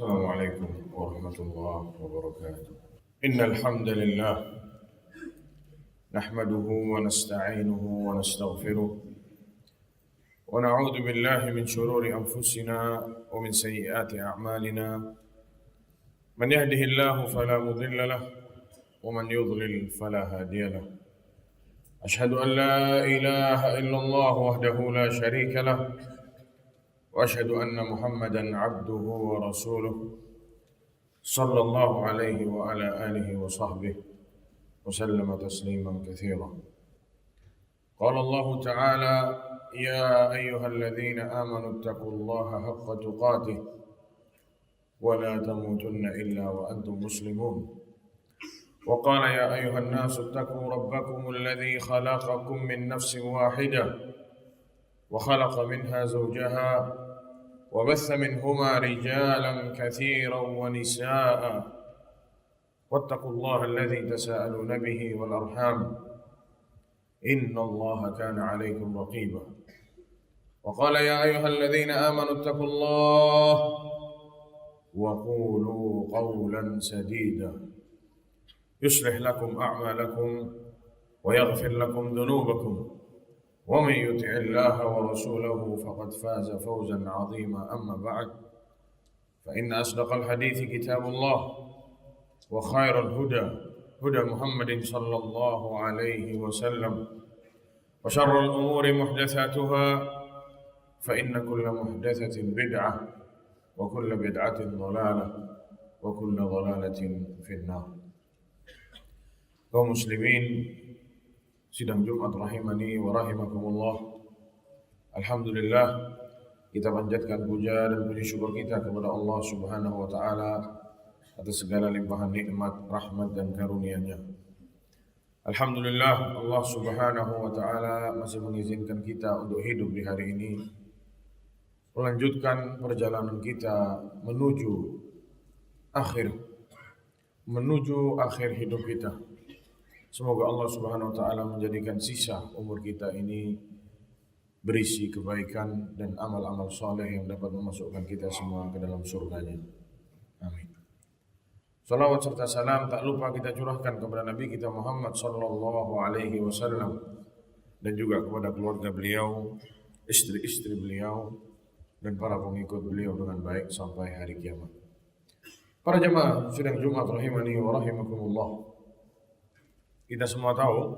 السلام عليكم ورحمة الله وبركاته. إن الحمد لله نحمده ونستعينه ونستغفره ونعوذ بالله من شرور أنفسنا ومن سيئات أعمالنا. من يهده الله فلا مضل له ومن يضلل فلا هادي له. أشهد أن لا إله إلا الله وحده لا شريك له وأشهد أن محمدا عبده ورسوله صلى الله عليه وعلى آله وصحبه وسلم تسليما كثيرا. قال الله تعالى: يا أيها الذين آمنوا اتقوا الله حق تقاته ولا تموتن إلا وأنتم مسلمون. وقال: يا أيها الناس اتقوا ربكم الذي خلقكم من نفس واحدة وخلق منها زوجها وبث منهما رجالا كثيرا ونساء واتقوا الله الذي تساءلون به والأرحام إن الله كان عليكم رقيبا. وقال: يا أيها الذين آمنوا اتقوا الله وقولوا قولا سديدا يصلح لكم أعمالكم ويغفر لكم ذنوبكم ومن يطع الله ورسوله فقد فاز فوزا عظيما. أما بعد، فإن أصدق الحديث كتاب الله وخير الهدى هدى محمد صلى الله عليه وسلم وشر الأمور محدثاتها فإن كل محدثة بدعة وكل بدعة ضلالة وكل ضلالة في النار. Kaum muslimin sidang Jumat rahimani wa rahimakumullah. Alhamdulillah, kita panjatkan puja dan puji syukur kita kepada Allah Subhanahu wa taala atas segala limpahan nikmat, rahmat dan karunia-Nya. Alhamdulillah, Allah Subhanahu wa taala masih mengizinkan kita untuk hidup di hari ini, melanjutkan perjalanan kita menuju akhir hidup kita. Semoga Allah Subhanahu wa taala menjadikan sisa umur kita ini berisi kebaikan dan amal-amal soleh yang dapat memasukkan kita semua ke dalam surganya. Amin. Salawat serta salam tak lupa kita curahkan kepada Nabi kita Muhammad sallallahu alaihi wasallam dan juga kepada keluarga beliau, istri-istri beliau dan para pengikut beliau dengan baik sampai hari kiamat. Para jemaah sidang Jumat rahimani wa rahimakumullah. Kita semua tahu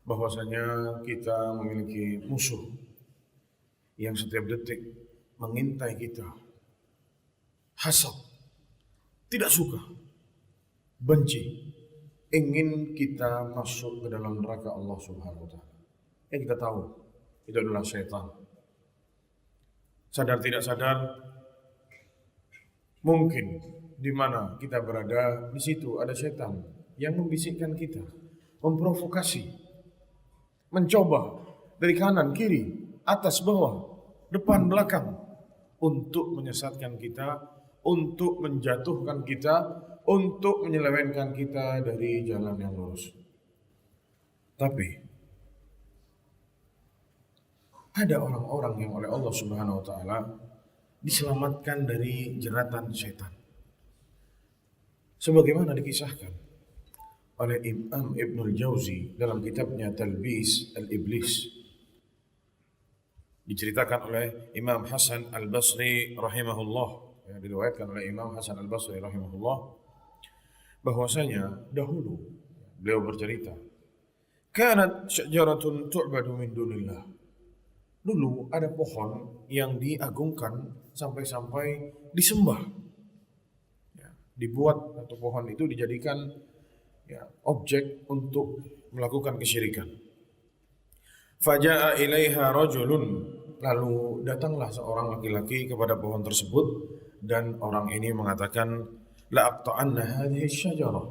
bahwasanya kita memiliki musuh yang setiap detik mengintai kita. Hasad, tidak suka, benci, ingin kita masuk ke dalam neraka Allah Subhanahu wa taala. Yang kita tahu itu adalah syaitan. Sadar tidak sadar, mungkin di mana kita berada, di situ ada syaitan yang membisikkan kita, memprovokasi, mencoba dari kanan, kiri, atas, bawah, depan, belakang untuk menyesatkan kita, untuk menjatuhkan kita, untuk menyelewengkan kita dari jalan yang lurus. Tapi ada orang-orang yang oleh Allah Subhanahu wa taala diselamatkan dari jeratan syaitan. Sebagaimana dikisahkan oleh Imam Ibnul Jauzi dalam kitabnya Talbis Al-Iblis, diceritakan oleh Imam Hasan Al-Basri rahimahullah, diriwayatkan oleh Imam Hasan Al-Basri rahimahullah, bahwasanya dahulu beliau bercerita, kanat syajaratun tu'badu min dunillah. Dulu ada pohon yang diagungkan sampai-sampai disembah. Dibuat atau pohon itu dijadikan objek untuk melakukan kesyirikan. Faja'a ilaiha rajulun, lalu datanglah seorang laki-laki kepada pohon tersebut dan orang ini mengatakan, la aqta'anna hadhihi syajarah,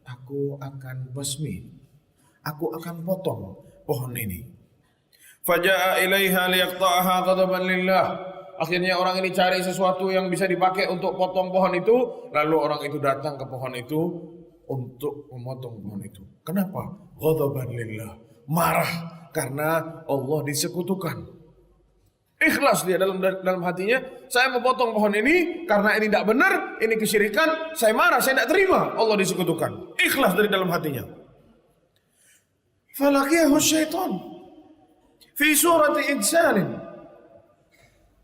aku akan basmi, aku akan potong pohon ini. Faja'a ilaiha liyaqta'aha ghadaban lillah. Akhirnya orang ini cari sesuatu yang bisa dipakai untuk potong pohon itu, lalu orang itu datang ke pohon itu untuk memotong pohon itu. Kenapa? Ghadaban lillah, marah karena Allah disekutukan. Ikhlas dia dalam hatinya, saya mau potong pohon ini karena ini tidak benar, ini kesyirikan, saya marah, saya tidak terima Allah disekutukan. Ikhlas dari dalam hatinya. Falaqiyahu syaitan fi surati insanin.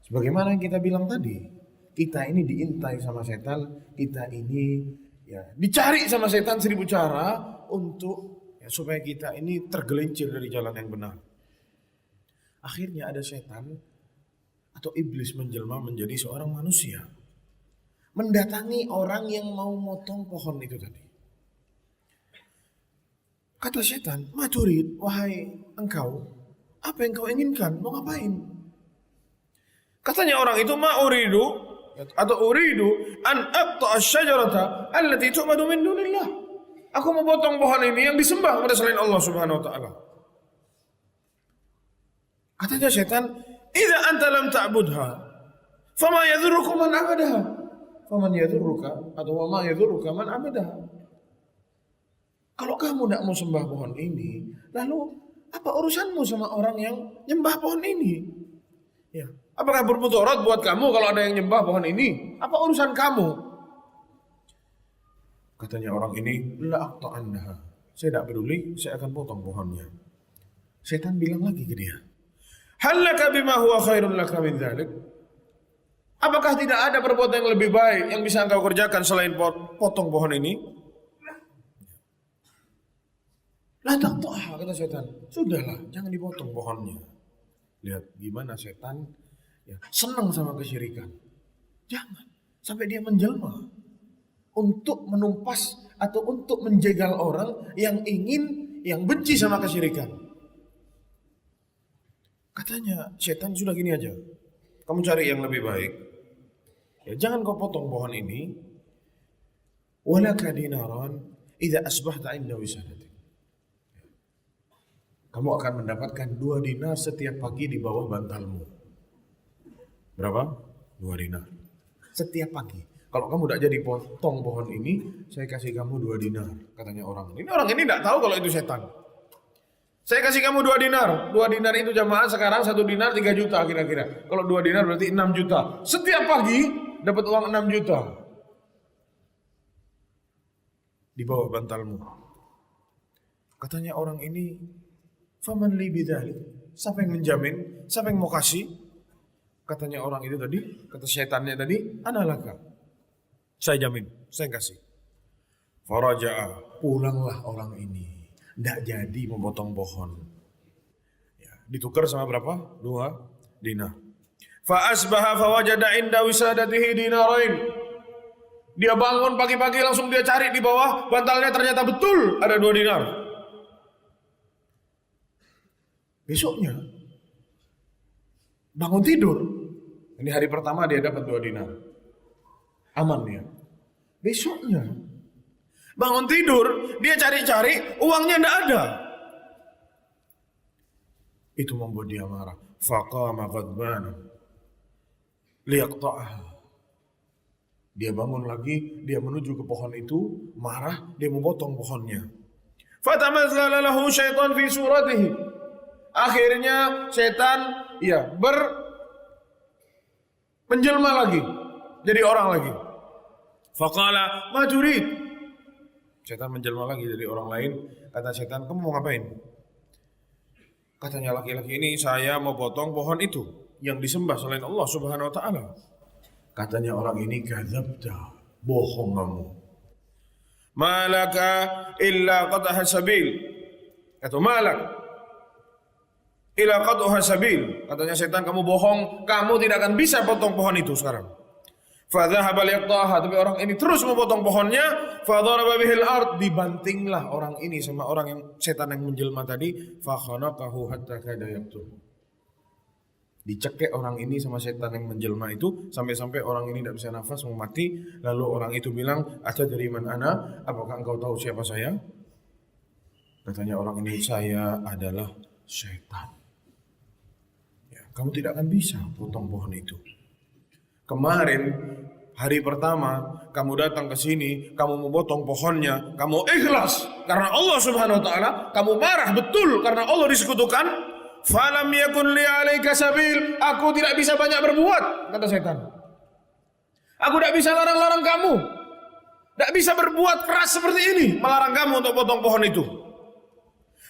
Sebagaimana yang kita bilang tadi, kita ini diintai sama setan, kita ini ya dicari sama setan 1000 cara untuk ya, supaya kita ini tergelincir dari jalan yang benar. Akhirnya ada setan atau iblis menjelma menjadi seorang manusia, mendatangi orang yang mau motong pohon itu tadi. Kata setan, "Maturid, wahai engkau, apa yang kau inginkan? Mau ngapain?" Katanya orang itu, "Ma uridu atau uridu an aqta asy-syajarata allati tu'badu min dunillah." Aku mau potong pohon ini yang disembah kepada selain Allah Subhanahu wa taala. Katanya setan, "Idza anta lam ta'budha, fama yadhurruka man 'abadaha." Faman yadhurruka atau ma yadhurruka man 'abadaha. Kalau kamu tidak mau sembah pohon ini, lalu apa urusanmu sama orang yang nyembah pohon ini? Ya, apakah bermudarat buat kamu kalau ada yang nyembah pohon ini? Apa urusan kamu? Katanya orang ini, "La aqta'annaha." Saya tidak peduli, saya akan potong pohonnya. Setan bilang lagi ke dia, "Hal laka bima huwa khairun laka min dzalik?" Apakah tidak ada perbuatan yang lebih baik yang bisa engkau kerjakan selain potong pohon ini? La taqta'ha, kata setan. Sudahlah, jangan dipotong pohonnya. Lihat gimana setan ya, senang sama kesyirikan. Jangan sampai dia menjelma untuk menumpas atau untuk menjegal orang yang benci sama kesyirikan. Katanya setan, sudah gini aja, kamu cari yang lebih baik. Ya, jangan kau potong pohon ini. Walaka dinaran idza asbahta inda wisadatik. Kamu akan mendapatkan 2 dinar setiap pagi di bawah bantalmu. Berapa? 2 dinar. Setiap pagi. Kalau kamu tidak jadi potong pohon ini, saya kasih kamu 2 dinar. Katanya orang. Ini orang ini tidak tahu kalau itu setan. Saya kasih kamu 2 dinar. 2 dinar itu jamaah sekarang 1 dinar 3 juta kira-kira. Kalau 2 dinar berarti 6 juta. Setiap pagi dapat uang 6 juta. Di bawah bantalmu. Katanya orang ini, "Faman li bidzalik?" Siapa yang menjamin? Siapa yang mau kasih? Katanya orang itu tadi, kata setannya tadi, "Ana laka." Saya jamin, saya kasih. Faraja'a, pulanglah orang ini. Tidak jadi memotong pohon. Ya, ditukar sama berapa? 2 dinar. Fa asbaha fawajada inda wisadatihi dinarain. Dia bangun pagi-pagi langsung dia cari di bawah bantalnya, ternyata betul ada 2 dinar. Besoknya bangun tidur. Ini hari pertama dia dapat 2 dinar. Aman dia. Besoknya bangun tidur, dia cari-cari, uangnya tidak ada. Itu membuat dia marah. Faqama ghadbana liyaqta'aha. Dia bangun lagi, dia menuju ke pohon itu, marah, dia memotong pohonnya. Fatamazzala lahu syaitan fi suratihi. Akhirnya setan menjelma lagi, jadi orang lagi. Faqala ma turid. Setan menjelma lagi dari orang lain. Kata setan, "Kamu mau ngapain?" Katanya laki-laki ini, "Saya mau potong pohon itu yang disembah selain Allah Subhanahu wa taala." Katanya orang ini, "Kadzabta, bohong kamu. Malaka illa qat'ah sabil." Atau malak illa qat'ah sabil. Katanya setan, "Kamu bohong, kamu tidak akan bisa potong pohon itu sekarang." Fadhahaba liyaqta'aha, tapi orang ini terus memotong pohonnya. Fadharaba bihil ard, dibantinglah orang ini sama orang yang setan yang menjelma tadi. Fakhanaqahu hatta kada yaqtul. Dicekek orang ini sama setan yang menjelma itu sampai-sampai orang ini tidak bisa nafas, mau mati. Lalu orang itu bilang, "Atadri man ana?" Apakah engkau tahu siapa saya? Katanya orang ini, "Saya adalah setan." Ya, kamu tidak akan bisa potong pohon itu. Kemarin hari pertama kamu datang ke sini, kamu memotong pohonnya, kamu ikhlas karena Allah Subhanahu wa taala, kamu marah betul karena Allah disekutukan. falam yakun li 'alaika sabil. Aku tidak bisa banyak berbuat, kata setan. Aku tidak bisa larang-larang kamu. Tidak bisa berbuat keras seperti ini, melarang kamu untuk potong pohon itu.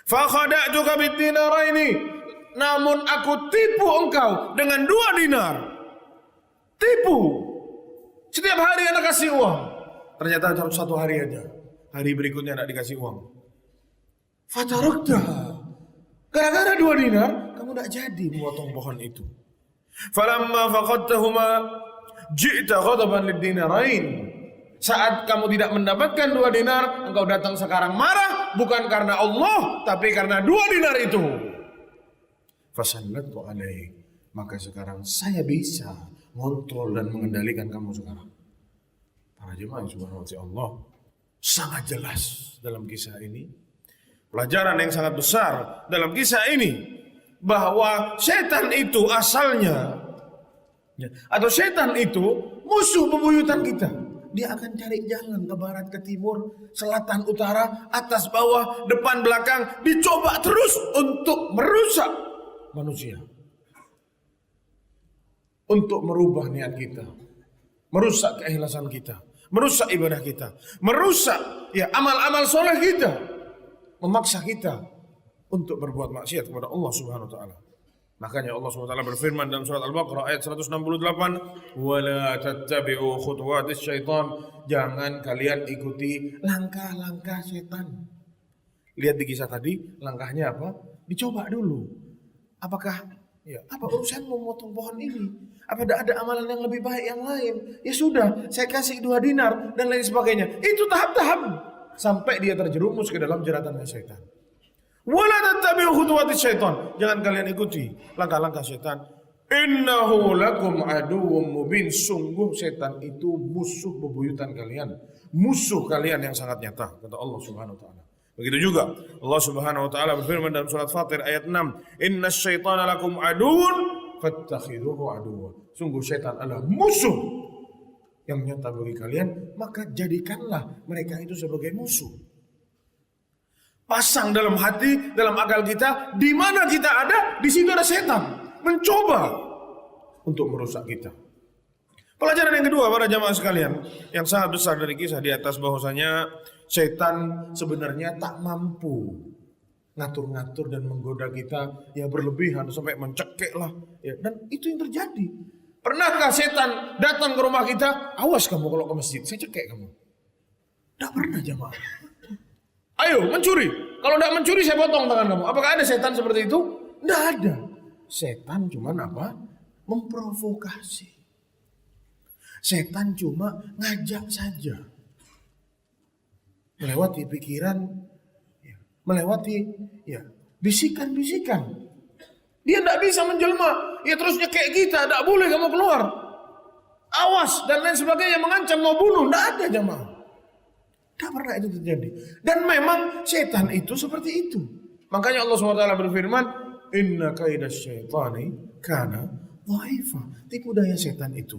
Fa khada'tuka bid-dinaraini. Namun aku tipu engkau dengan 2 dinar. Tipu. Setiap hari Anda kasih uang. Ternyata dalam 1 hari aja. Hari berikutnya tidak dikasih uang. Fatarakta. Gara-gara 2 dinar, kamu tidak jadi memotong pohon itu. Falamma faqadtahuma ji'ta ghadaban lid-dinarain. Saat kamu tidak mendapatkan 2 dinar, engkau datang sekarang marah, bukan karena Allah, tapi karena 2 dinar itu. Fasallatu alaih. Maka sekarang saya bisa ngontrol dan mengendalikan kamu sekarang. Para jemaah yang subhanahu wa ta'ala, Allah sangat jelas dalam kisah ini. Pelajaran yang sangat besar dalam kisah ini, bahwa setan itu asalnya, atau setan itu musuh bebuyutan kita. Dia akan cari jalan ke barat, ke timur, selatan, utara, atas, bawah, depan, belakang. Dicoba terus untuk merusak manusia. Untuk merubah niat kita, merusak keikhlasan kita, merusak ibadah kita, merusak amal-amal soleh kita, memaksa kita untuk berbuat maksiat kepada Allah Subhanahu wa taala. Makanya Allah Subhanahu wa taala berfirman dalam surat Al-Baqarah ayat 168, "Wala tattabi'u khutuwatis syaitan." Jangan kalian ikuti langkah-langkah setan. Lihat di kisah tadi, langkahnya apa? Dicoba dulu. Apakah apa urusan memotong pohon ini? Apa ada amalan yang lebih baik yang lain? Ya sudah, saya kasih 2 dinar dan lain sebagainya. Itu tahap-tahap sampai dia terjerumus ke dalam jeratannya setan. Wala tattabi'u khutuwatis syaitan. Jangan kalian ikuti langkah-langkah setan. Innahu lakum aduwwum mubin. Sungguh setan itu musuh bebuyutan kalian, musuh kalian yang sangat nyata, kata Allah Subhanahu wa taala. Begitu juga Allah Subhanahu wa taala berfirman dalam surat Fatir ayat 6, "Innas syaitana lakum aduwwun fattakhidhuhu aduwwa." Sungguh setan adalah musuh yang nyata bagi kalian, maka jadikanlah mereka itu sebagai musuh. Pasang dalam hati, dalam akal kita, di mana kita ada, di situ ada setan mencoba untuk merusak kita. Pelajaran yang kedua para jamaah sekalian, yang sangat besar dari kisah di atas, bahwasanya setan sebenarnya tak mampu ngatur-ngatur dan menggoda kita berlebihan sampai mencekik lah. Dan itu yang terjadi. Pernahkah setan datang ke rumah kita? Awas kamu kalau ke masjid, saya cekik kamu. Tidak pernah jamaah. Ayo mencuri. Kalau tidak mencuri saya potong tangan kamu. Apakah ada setan seperti itu? Tidak ada. Setan cuma apa? Memprovokasi. Setan cuma ngajak saja. Melewati pikiran, melewati bisikan-bisikan. Dia tidak bisa menjelma. Terusnya kayak kita, tidak boleh kamu keluar. Awas dan lain sebagainya, mengancam mau bunuh. Tidak ada jamaah. Tidak pernah itu terjadi. Dan memang setan itu seperti itu. Makanya Allah SWT berfirman, "Inna kaidas syaitani kana dhaifa." Tipu daya setan itu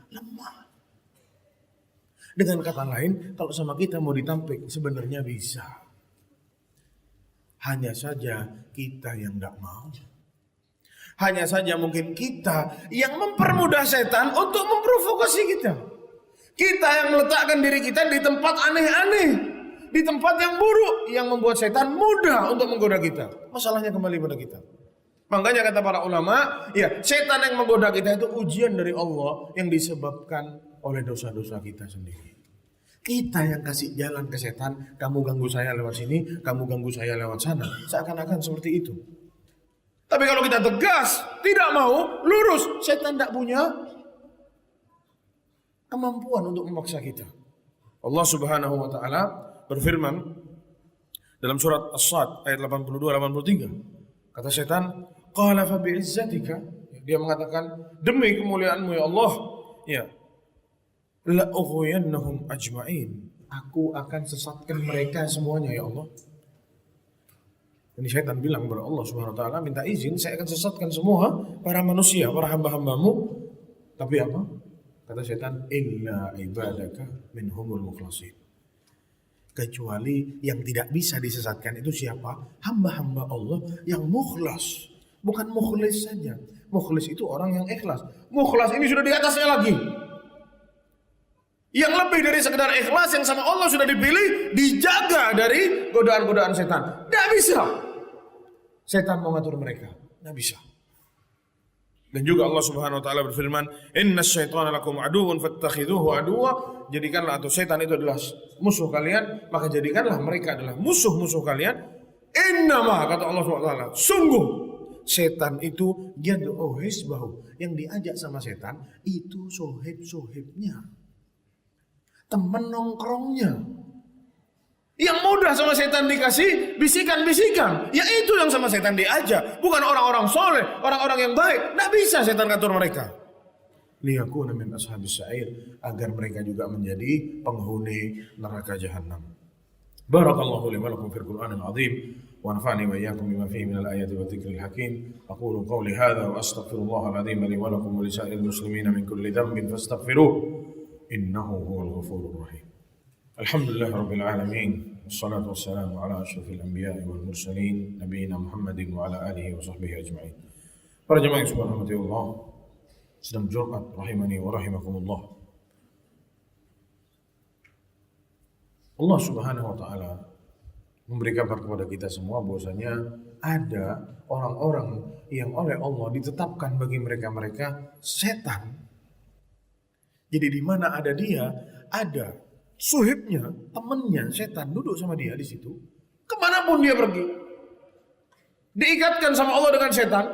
lemah. Dengan kata lain, kalau sama kita mau ditampik, sebenarnya bisa. Hanya saja kita yang tidak mau. Hanya saja mungkin kita yang mempermudah setan untuk memprovokasi kita. Kita yang meletakkan diri kita di tempat aneh-aneh, di tempat yang buruk, yang membuat setan mudah untuk menggoda kita. Masalahnya kembali pada kita. Makanya kata para ulama, setan yang menggoda kita itu ujian dari Allah yang disebabkan oleh dosa-dosa kita sendiri. Kita yang kasih jalan ke setan, kamu ganggu saya lewat sini, kamu ganggu saya lewat sana. Seakan-akan seperti itu. Tapi kalau kita tegas, tidak mau, lurus, setan tidak punya kemampuan untuk memaksa kita. Allah Subhanahu wa taala berfirman dalam surat As-Sad ayat 82-83. Kata setan, qala fa bi'izzatika, dia mengatakan, demi kemuliaanmu ya Allah, la ughwiyannahum ajma'in, aku akan sesatkan mereka semuanya ya Allah. Ini syaitan bilang kepada Allah Subhanahu wa taala, minta izin, saya akan sesatkan semua para manusia, para hamba-hambamu. Tapi apa? Kata syaitan, illa ibadaka minhumul mukhlasin. Kecuali yang tidak bisa disesatkan itu siapa? Hamba-hamba Allah yang mukhlas. Bukan mukhlis saja. Mukhlis itu orang yang ikhlas. Mukhlas ini sudah di atasnya lagi. Yang lebih dari sekedar ikhlas, yang sama Allah sudah dipilih, dijaga dari godaan-godaan setan. Tidak bisa setan mau ngatur mereka. Tidak bisa. Dan juga Allah Subhanahu wa taala berfirman, "Innas syaitana lakum aduwwun fattakhidhuhu aduwwa." Jadikanlah atau setan itu adalah musuh kalian, maka jadikanlah mereka adalah musuh-musuh kalian. Innama, kata Allah Subhanahu wa taala, sungguh setan itu yad'u hisbahu, yang diajak sama setan itu sohib-sohibnya, teman nongkrongnya. Yang mudah sama setan dikasih bisikan-bisikan, ya itu yang sama setan diajak, bukan orang-orang soleh, orang-orang yang baik. Tidak bisa setan ngatur mereka. Liyakuna min ashabis sa'ir, agar mereka juga menjadi penghuni neraka jahanam. Barakallahu li wa lakum fil Qur'anil azim wa nafa'ani wa iyyakum bima fihi minal ayati wa dzikril hakim. Aqulu qawli hadza wa astaghfirullahal azim li wa lakum wa li sa'iril muslimina min kulli dhanbin fastaghfiruh innahu huwal ghafurur rahim. Alhamdulillah Rabbil Alamin. Wassalatu wassalamu ala ashrafil anbiya'i wal mursalin nabiyina Muhammadin wa ala alihi wa sahbihi ajma'in. Para jemaah yang subhanallah Allah, sedang Jumat rahimani wa rahimakumullah. Allah Subhanahu wa taala memberi kabar kepada kita semua bahwasanya ada orang-orang yang oleh Allah ditetapkan bagi mereka-mereka setan. Jadi di mana ada dia, ada suhibnya, temannya, setan duduk sama dia di situ. Kemanapun dia pergi, diikatkan sama Allah dengan setan,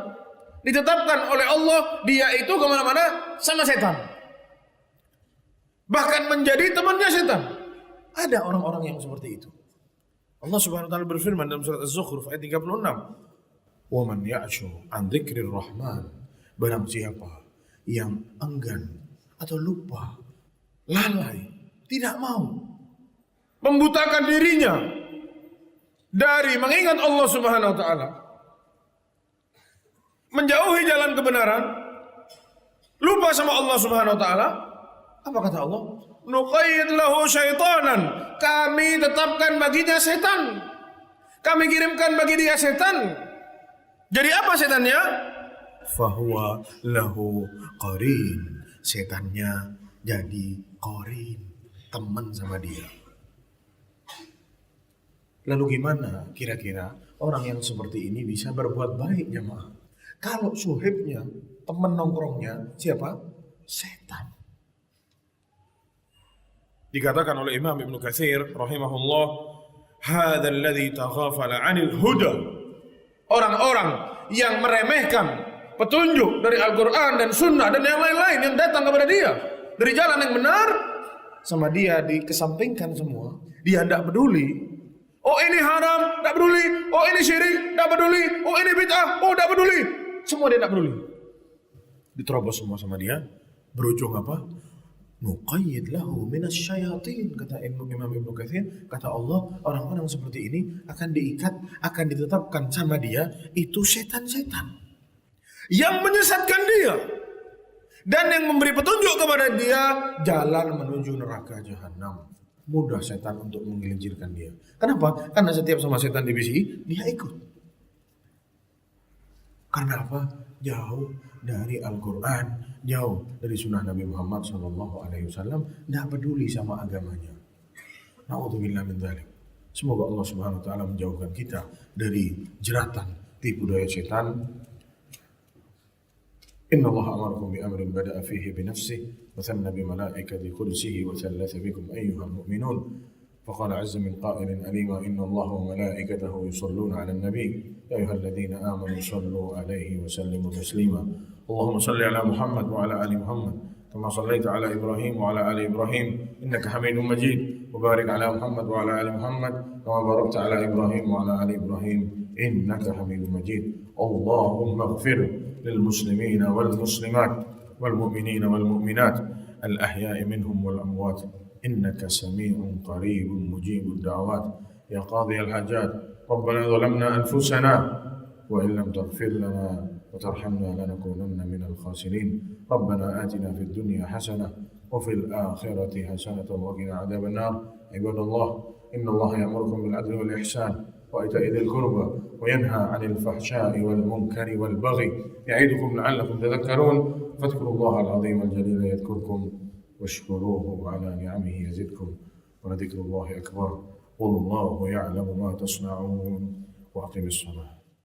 ditetapkan oleh Allah dia itu kemana-mana sama setan. Bahkan menjadi temannya setan. Ada orang-orang yang seperti itu. Allah Subhanahu wa taala berfirman dalam surat Az-Zukhruf ayat 36. "Wa man ya'shu 'an dzikrir rahman", barang siapa yang enggan atau lupa, lalai, tidak mau, membutakan dirinya dari mengingat Allah Subhanahu wa taala, menjauhi jalan kebenaran, lupa sama Allah Subhanahu wa taala, apa kata Allah? Nuqayyid lahu syaitanan, kami tetapkan baginya setan. Kami kirimkan bagi dia setan. Jadi apa setannya? Fahuwa lahu qarin. Setannya jadi qarin, teman sama dia. Lalu gimana kira-kira orang yang seperti ini bisa berbuat baik, jemaah? Kalau suhibnya, teman nongkrongnya siapa? Setan. Dikatakan oleh Imam Ibnu Katsir rahimahullah, hadzal ladzi taghafala 'anil huda. Orang-orang yang meremehkan petunjuk dari Al-Qur'an dan Sunnah dan yang lain-lain yang datang kepada dia dari jalan yang benar, sama dia dikesampingkan semua. Dia tidak peduli. Oh ini haram, tidak peduli. Oh ini syirik, tidak peduli. Oh ini bid'ah, oh tidak peduli. Semua dia tidak peduli. Diterobos semua sama dia. Berujung apa? Nuqayyid lahu minasyayatin, kata Imam Ibnu Katsir, kata Allah, orang-orang seperti ini akan diikat, akan ditetapkan sama dia itu setan-setan yang menyesatkan dia dan yang memberi petunjuk kepada dia jalan menuju neraka jahanam. Mudah setan untuk menggelincirkan dia. Kenapa? Karena setiap sama setan dibisiki, dia ikut. Karena apa? Jauh dari Al-Quran, jauh dari sunnah Nabi Muhammad SAW, tidak peduli sama agamanya. Na'udzubillah min dzalik. Semoga Allah Subhanahu wa taala menjauhkan kita dari jeratan tipu daya setan. Inna Allah amarakum bi amrin bada'a fihi bi nafsihi wa thanna bi malaikati qudsihi wa thalatha bikum ayyuhal mu'minun. فقال عز من قائل أليما إن الله وملائكته يصلون على النبي يا أيها الذين آمنوا صلوا عليه وسلموا تسليما اللهم صل على محمد وعلى آل محمد كما صليت على إبراهيم وعلى آل إبراهيم إنك حميد مجيد وبارك على محمد وعلى آل محمد كما باركت على إبراهيم وعلى آل إبراهيم إنك حميد مجيد اللهم اغفر للمسلمين والمسلمات والمؤمنين والمؤمنات الأحياء منهم والأموات إنك سميع قريب مجيب الدعوات يا قاضي الحاجات ربنا ظلمنا أنفسنا وإن لم تغفر لنا وترحمنا لنكونن من الخاسرين ربنا آتنا في الدنيا حسنة وفي الآخرة حسنة وقنا عذاب النار عباد الله إن الله يأمركم بالعدل والإحسان وإيتاء ذي القربى وينهى عن الفحشاء والمنكر والبغي يعظكم لعلكم تذكرون فاذكروا الله العظيم الجليل يذكركم واشكروه على نعمه يزدكم ولذكر الله أكبر والله يعلم ما تصنعون وأقم الصلاة.